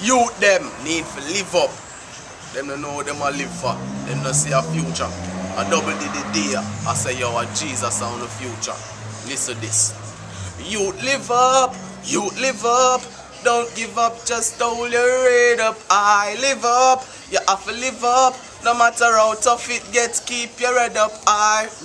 Youth them need to live up. Them don't know them a live for. Them don't see a future. A double did the day. I say yo a Jesus on the future. Listen this. Youth live up. Youth live up. Don't give up, just hold your head up. I live up. You have to live up. No matter how tough it gets, keep your head up.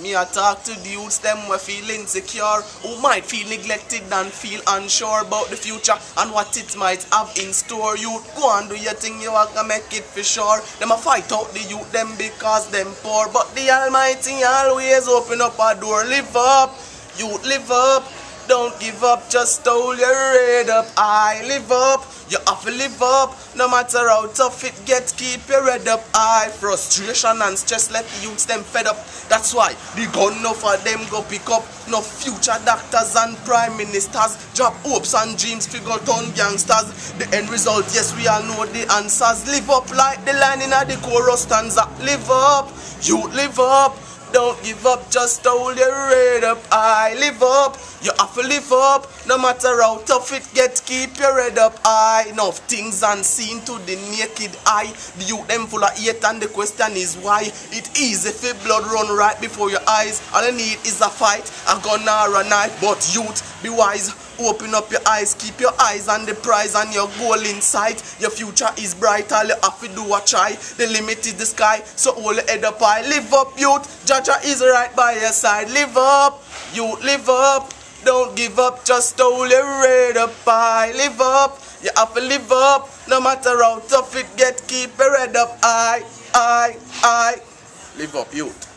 Me I talk to the youths, them who feel insecure, who might feel neglected and feel unsure about the future and what it might have in store. You go and do your thing, you are gonna make it for sure. Them a fight out the youth them because them poor, but the Almighty always open up a door. Live up, youth live up. Don't give up, just hold your head up. I live up, you have to live up. No matter how tough it gets, keep your head up. Frustration and stress left the youths them fed up. That's why the gun no for them go pick up. No future doctors and prime ministers drop hopes and dreams, figure turn gangsters. The end result, yes, we all know the answers. Live up like the line in the chorus stanza. Live up, you live up. Don't give up, just hold your head up. I live up, you have to live up. No matter how tough it gets, keep your head up. Enough things unseen to the naked eye. The youth them full of hate and the question is why. It easy if blood run right before your eyes. All you need is a fight, a gun or a knife. But youth, be wise. Open up your eyes, keep your eyes on the prize and your goal in sight. Your future is bright, all you have to do a try. The limit is the sky, so hold your head up high. Live up, youth, Jaja is right by your side. Live up, youth, live up. Don't give up, just hold your head up high. Live up, you have to live up. No matter how tough it gets, keep your head up high. Live up, youth.